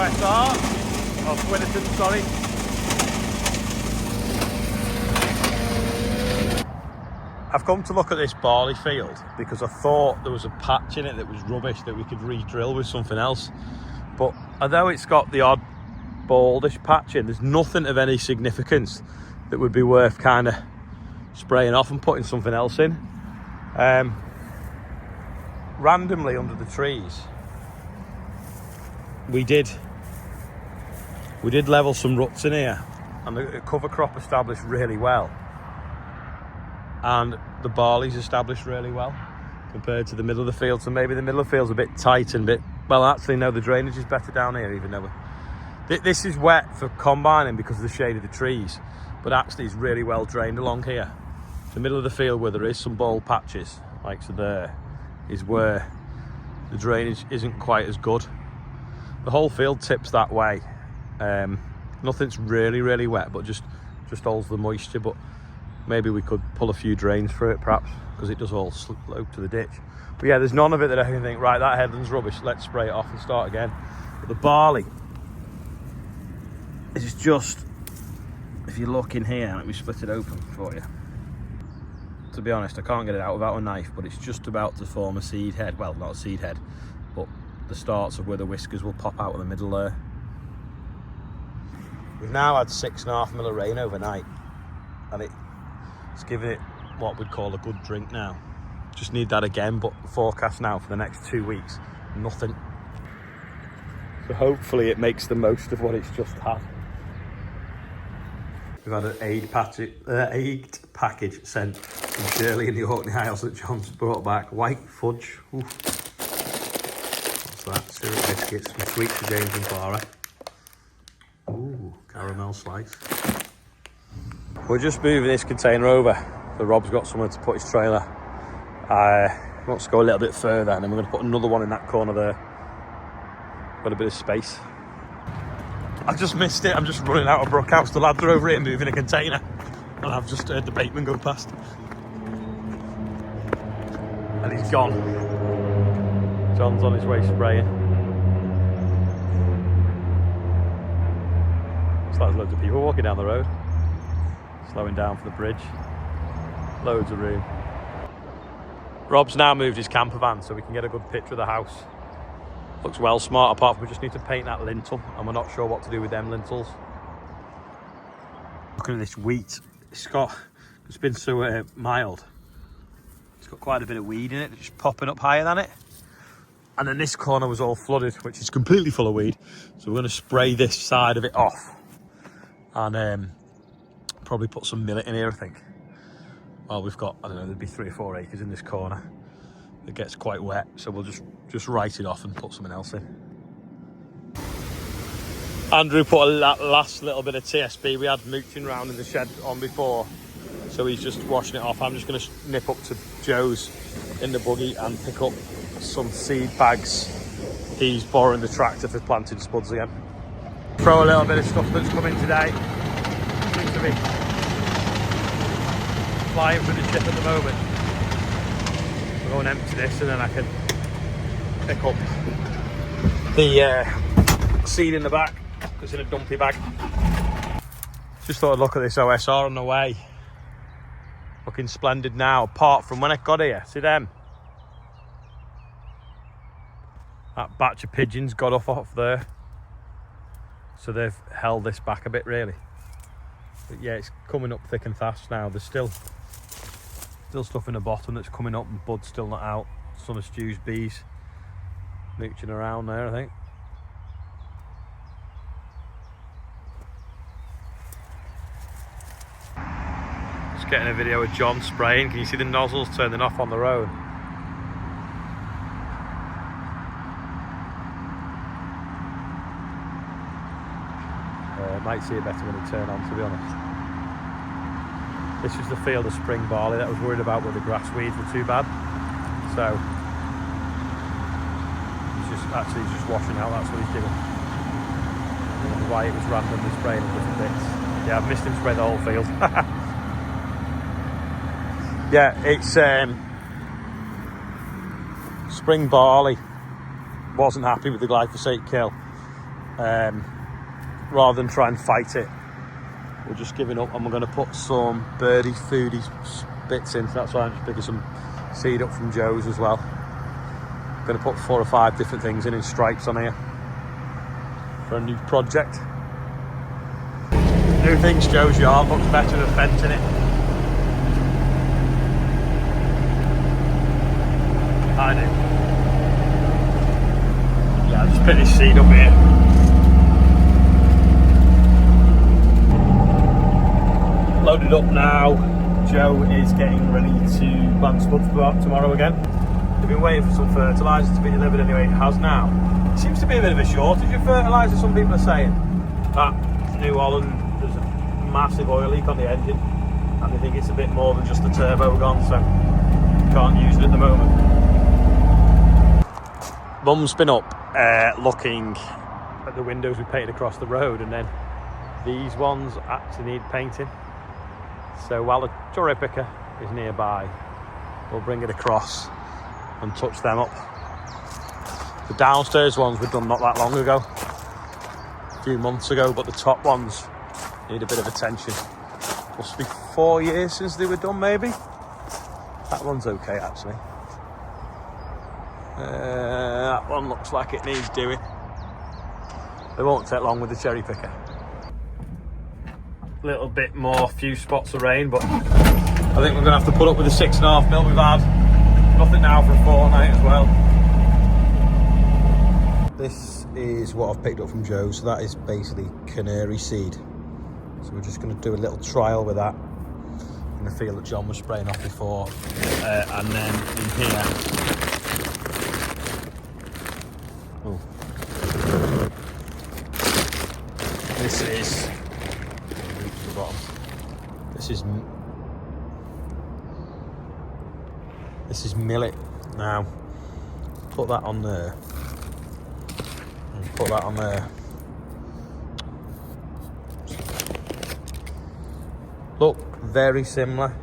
OSR, or Swinnerton, sorry. I've come to look at this barley field because I thought there was a patch in it that was rubbish that we could re-drill with something else. But although it's got the odd baldish patch in, there's nothing of any significance that would be worth kind of spraying off and putting something else in. Randomly under the trees, we did level some ruts in here, and the cover crop established really well, and the barley's established really well compared to the middle of the field. So maybe the middle of the field's a bit tight and actually no, the drainage is better down here, even though this is wet for combining because of the shade of the trees, but actually it's really well drained along here. The middle of the field where there is some bald patches, like so there, is where the drainage isn't quite as good. The whole field tips that way. Nothing's really wet, but just holds the moisture. But maybe we could pull a few drains through it, perhaps, because it does all slope to the ditch. But yeah, there's none of it that I can think, right, that headland's rubbish, let's spray it off and start again. But the barley is just, if you look in here, let me split it open for you. To be honest, I can't get it out without a knife, but it's just about to form a seed head. Well, not a seed head, but the starts of where the whiskers will pop out in the middle there. We've now had 6.5 mil of rain overnight, and it's given it what we'd call a good drink now. Just need that again, but forecast now for the next 2 weeks, nothing. So hopefully it makes the most of what it's just had. We've had an aid package sent from Shirley in the Orkney Isles that John's brought back. White fudge. Oof. What's that? Syrup biscuits. Some sweets for James and Clara. Ooh, caramel slice. We're just moving this container over, so Rob's got somewhere to put his trailer. He wants to go a little bit further, and then we're going to put another one in that corner there. Got a bit of space. I just missed it. I'm just running out of Brookhouse. The lads are over here moving a container, and I've just heard the bateman go past. And he's gone. John's on his way spraying. Looks like there's loads of people walking down the road. Slowing down for the bridge. Loads of room. Rob's now moved his camper van so we can get a good picture of the house. Looks well smart, apart from we just need to paint that lintel, and we're not sure what to do with them lintels. Looking at this wheat, it's been so mild. It's got quite a bit of weed in it, it's just popping up higher than it. And then this corner was all flooded, which is completely full of weed. So we're going to spray this side of it off, and probably put some millet in here, I think. Well, we've got, I don't know, there'd be 3 or 4 acres in this corner. It gets quite wet, so we'll just write it off and put something else in. Andrew put a last little bit of TSB we had mooching around in the shed on before, so he's just washing it off. I'm just going to nip up to Joe's in the buggy and pick up some seed bags. He's borrowing the tractor for planting spuds again. Throw a little bit of stuff that's come in today. Seems to be flying for the ship at the moment. I'll go and empty this, and then I can pick up the seed in the back. It's in a dumpy bag. Just thought I'd look at this OSR on the way. Looking splendid now, apart from when I got here. See them? That batch of pigeons got off there. So they've held this back a bit, really. But yeah, it's coming up thick and fast now. There's still stuff in the bottom that's coming up, and bud's still not out. Son of Stew's bees mooching around there, I think. Just getting a video of John spraying. Can you see the nozzles turning off on the road? Might see it better when it turn on, to be honest. This is the field of spring barley that I was worried about, where the grass weeds were too bad. So he's just washing out. That's what he's doing. I don't know why it was randomly spraying little bits. Yeah, I've missed him spray the whole field. Yeah, it's spring barley. Wasn't happy with the glyphosate kill. rather than try and fight it. We're just giving up, and we're going to put some birdie foodie bits in. So that's why I'm just picking some seed up from Joe's as well. I'm going to put 4 or 5 different things in stripes on here for a new project. New things, Joe's yard looks better with fence in it. I do. Yeah, I'll just put this seed up here. Loaded up now. Joe is getting ready to plant spuds tomorrow again. They've been waiting for some fertiliser to be delivered anyway. It has now. It seems to be a bit of a shortage of fertiliser, some people are saying. That New Holland, there's a massive oil leak on the engine, and they think it's a bit more than just the turbo gone, so can't use it at the moment. Mum's been up looking at the windows we painted across the road, and then these ones actually need painting. So while the cherry picker is nearby, we'll bring it across and touch them up. The downstairs ones were done not that long ago, a few months ago, but the top ones need a bit of attention. Must be 4 years since they were done, maybe. That one's okay, actually. That one looks like it needs doing. They won't take long with the cherry picker. Little bit more, few spots of rain, but I think we're going to have to put up with the 6.5 mil we've had. Nothing now for a fortnight as well. This is what I've picked up from Joe, so that is basically canary seed. So we're just going to do a little trial with that in the field that John was spraying off before, and then in here. Oh. This is. This is millet. Now, put that on there. And put that on there. Look very similar.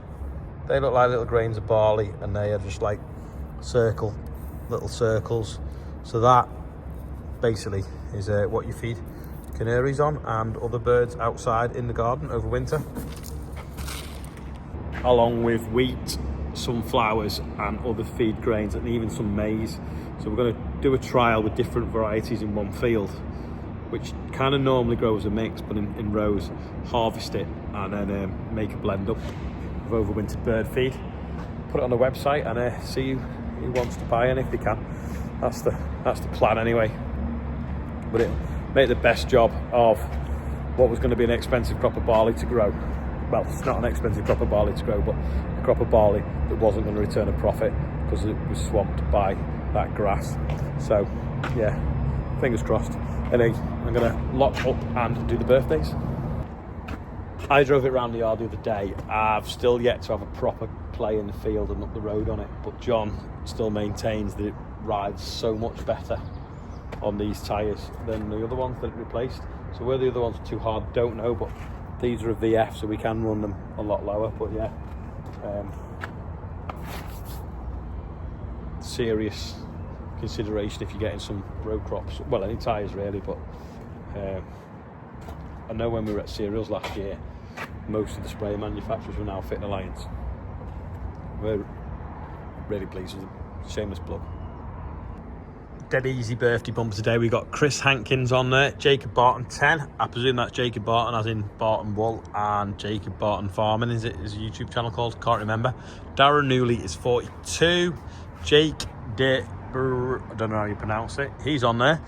They look like little grains of barley, and they are just like little circles. So that basically is what you feed canaries on and other birds outside in the garden over winter, along with wheat, sunflowers and other feed grains, and even some maize. So we're going to do a trial with different varieties in one field, which kind of normally grows a mix, but in rows, harvest it and then make a blend up of overwintered bird feed, put it on the website and see who wants to buy, and if they can. That's the plan anyway. But it'll make the best job of what was going to be an expensive crop of barley to grow. Well, it's not an expensive crop of barley to grow, but a crop of barley that wasn't going to return a profit because it was swamped by that grass. So, yeah, fingers crossed. Anyway, I'm going to lock up and do the birthdays. I drove it around the yard the other day. I've still yet to have a proper play in the field and up the road on it, but John still maintains that it rides so much better on these tyres than the other ones that it replaced. So whether the other ones are too hard, don't know, but these are a VF, so we can run them a lot lower. But yeah, serious consideration if you're getting some row crops, well, any tyres really. But I know when we were at cereals last year, most of the spray manufacturers were now fitting Alliance. We're really pleased with them. Shameless plug. Dead easy birthday bumper today. We got Chris Hankins on there, Jacob Barton 10. I presume that's Jacob Barton as in Barton Wool, and Jacob Barton Farming is a YouTube channel called, can't remember. Darren Newley is 42. Jake I don't know how you pronounce it, he's on there.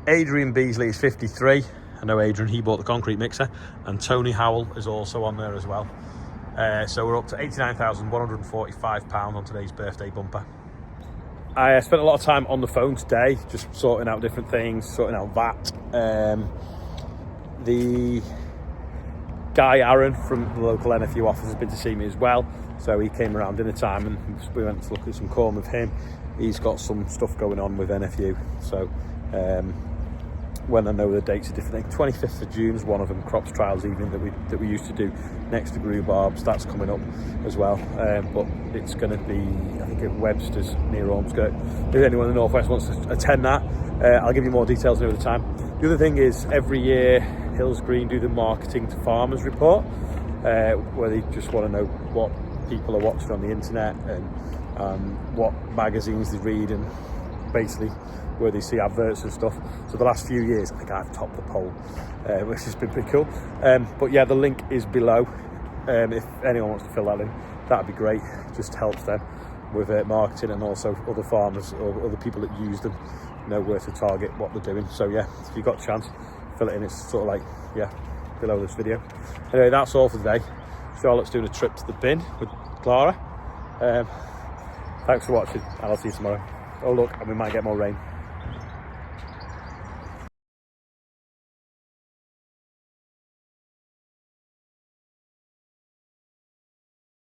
Adrian Beasley is 53. I know Adrian, he bought the concrete mixer. And Tony Howell is also on there as well. So we're up to £89,145 on today's birthday bumper. I spent a lot of time on the phone today, just sorting out different things, sorting out VAT. The guy, Aaron, from the local NFU office has been to see me as well. So he came around dinner time and we went to look at some corn with him. He's got some stuff going on with NFU. So when I know the dates are different, 25th of June is one of them, crops trials evening that we used to do next to rhubarbs. That's coming up as well, but it's going to be, I think, at Webster's near Ormskirk. If anyone in the northwest wants to attend that, I'll give you more details near the time. The other thing is every year Hills Green do the marketing to farmers report, where they just want to know what people are watching on the internet and what magazines they read, and basically where they see adverts and stuff. So the last few years I think I've topped the poll, which has been pretty cool. But yeah, the link is below. If anyone wants to fill that in, that'd be great. It just helps them with marketing, and also other farmers or other people that use them know where to target what they're doing. So yeah, if you've got a chance, fill it in. It's sort of like, yeah, below this video. Anyway, that's all for today. Charlotte's doing a trip to the bin with Clara. Thanks for watching, and I'll see you tomorrow. Oh look, and we might get more rain.